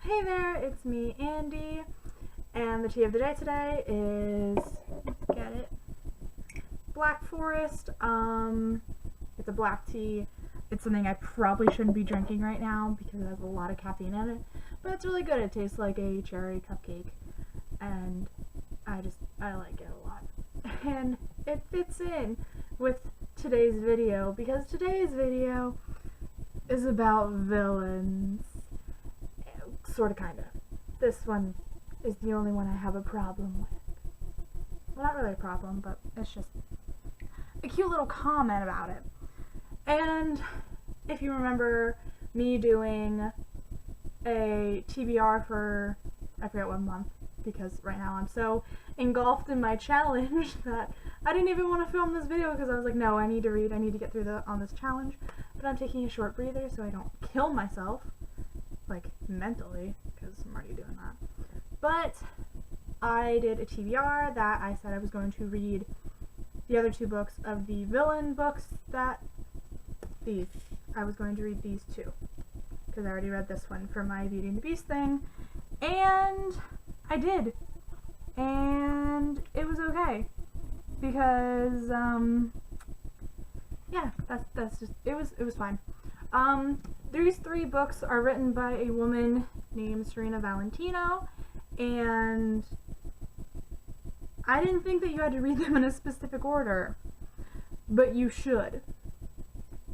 Hey there, it's me, Andy, and the tea of the day today is, get it, Black Forest. It's a black tea. It's something I probably shouldn't be drinking right now because it has a lot of caffeine in it, but it's really good. It tastes like a cherry cupcake, and I like it a lot. And it fits in with today's video because today's video is about villains. Sorta, kinda. This one is the only one I have a problem with. Well, not really a problem, but it's just a cute little comment about it. And if you remember me doing a TBR for, I forget what month, because right now I'm so engulfed in my challenge that I didn't even want to film this video because I was like, no, I need to read, I need to get through on this challenge. But I'm taking a short breather so I don't kill myself, like mentally, because I'm already doing that. But I did a TBR that I said I was going to read the other two books of the villain books I was going to read these two because I already read this one for my Beauty and the Beast thing, and I did, and it was okay because yeah, that's just it was fine. These three books are written by a woman named Serena Valentino, and I didn't think that you had to read them in a specific order, but you should.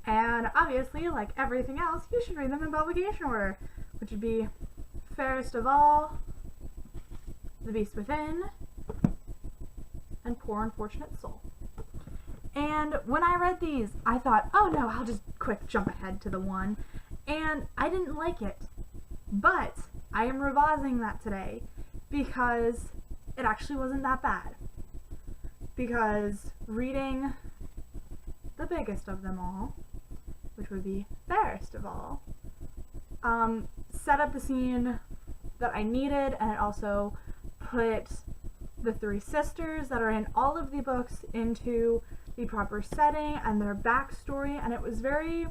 And obviously, like everything else, you should read them in publication order, which would be Fairest of All, The Beast Within, and Poor Unfortunate Soul. And when I read these, I thought, oh no, I'll just quick jump ahead to the one, and I didn't like it. But I am revising that today because it actually wasn't that bad. Because reading the biggest of them all, which would be Fairest of All, set up the scene that I needed, and it also put the three sisters that are in all of the books into the proper setting and their backstory, and it was very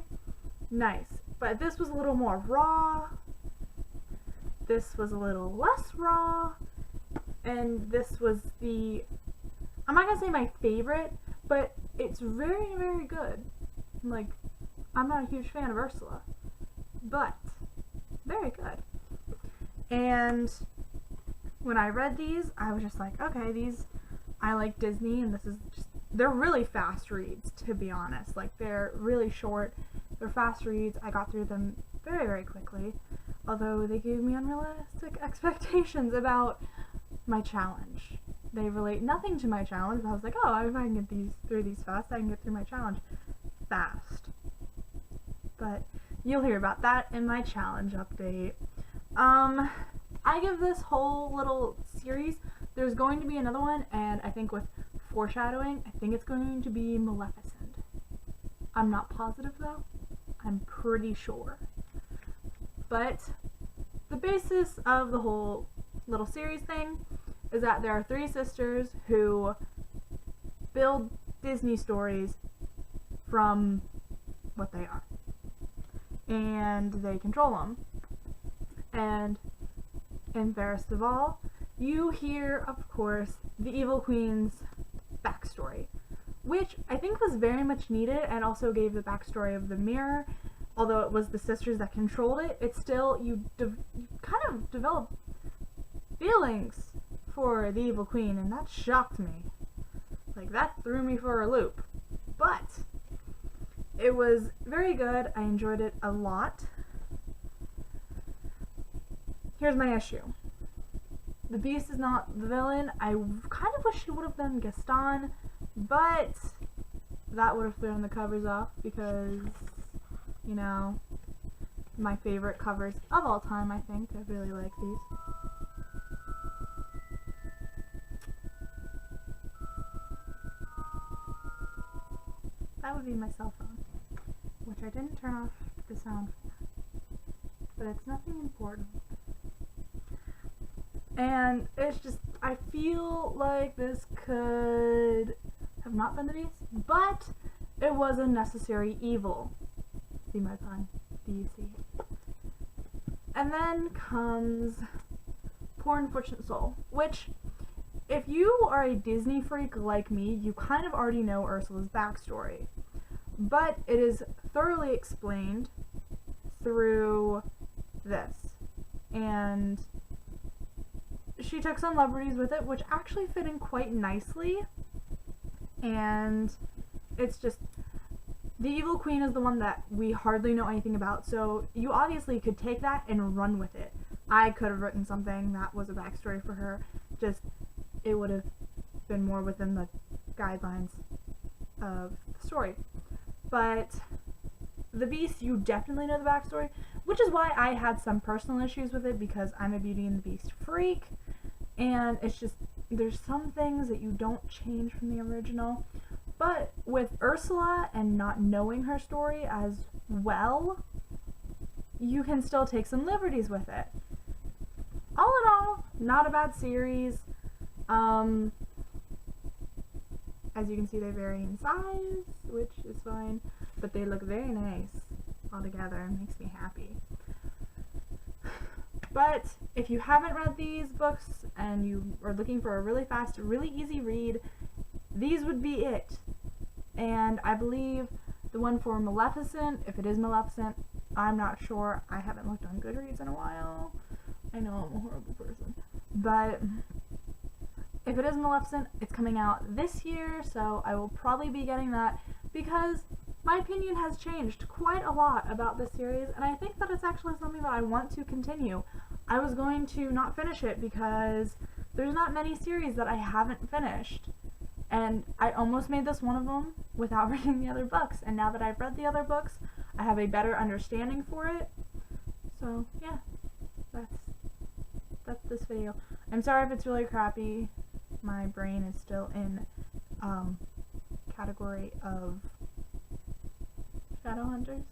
nice. But this was a little more raw, this was a little less raw, and this was I'm not gonna say my favorite, but it's very, very good. Like, I'm not a huge fan of Ursula, but very good. And when I read these, I was just like, okay, I like Disney, and they're really fast reads, to be honest. Like, they're really short, they're fast reads. I got through them very, very quickly, although they gave me unrealistic expectations about my challenge. They relate nothing to my challenge, but I was like, oh, if I can get through these fast, I can get through my challenge fast. But you'll hear about that in my challenge update. I give this whole little series, there's going to be another one, and I think with foreshadowing, I think it's going to be Maleficent. I'm not positive though, I'm pretty sure. But the basis of the whole little series thing is that there are three sisters who build Disney stories from what they are, and they control them. And in Fairest of All, you hear, of course, the Evil Queen's backstory, which I think was very much needed, and also gave the backstory of the mirror. Although it was the sisters that controlled it, it's still, you kind of develop feelings for the Evil Queen, and that shocked me. Like, that threw me for a loop. But it was very good. I enjoyed it a lot. Here's my issue. The Beast is not the villain. I kind of wish he would have been Gaston, but that would have thrown the covers off because, you know, my favorite covers of all time, I think. I really like these. That would be my cell phone, which I didn't turn off the sound for, but it's nothing important. And it's just, I feel like this could have not been the Beast, but it was a necessary evil. See my pun? Do you see it? And then comes Poor Unfortunate Soul, which, if you are a Disney freak like me, you kind of already know Ursula's backstory. But it is thoroughly explained through this. And she took some liberties with it, which actually fit in quite nicely. And it's just, the evil queen is the one that we hardly know anything about, so you obviously could take that and run with it. I could have written something that was a backstory for her, just it would have been more within the guidelines of the story. But the Beast, you definitely know the backstory, which is why I had some personal issues with it, because I'm a Beauty and the Beast freak, and it's just, there's some things that you don't change from the original. But with Ursula and not knowing her story as well, you can still take some liberties with it. All in all, not a bad series. As you can see, they vary in size, which is fine, but they look very nice all together. It makes me happy. But if you haven't read these books and you are looking for a really fast, really easy read, these would be it. And I believe the one for Maleficent, if it is Maleficent, I'm not sure. I haven't looked on Goodreads in a while. I know I'm a horrible person. But if it is Maleficent, it's coming out this year, so I will probably be getting that, because my opinion has changed quite a lot about this series, and I think that it's actually something that I want to continue. I was going to not finish it because there's not many series that I haven't finished, and I almost made this one of them without reading the other books, and now that I've read the other books, I have a better understanding for it. So yeah, that's this video. I'm sorry if it's really crappy. My brain is still in category of Shadowhunters,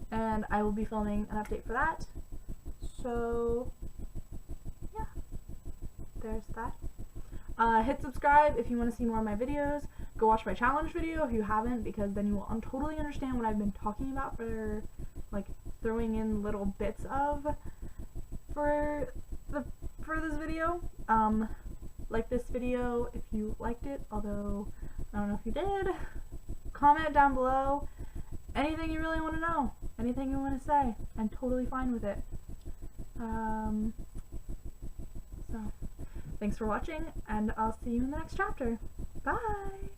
and I will be filming an update for that. So yeah, there's that. Hit subscribe if you want to see more of my videos. Go watch my challenge video if you haven't, because then you will totally understand what I've been talking about, for like throwing in little bits of for this video. Like this video if you liked it, although I don't know if you did. Comment down below anything you really want to know, anything you want to say. I'm totally fine with it. So thanks for watching, and I'll see you in the next chapter. Bye!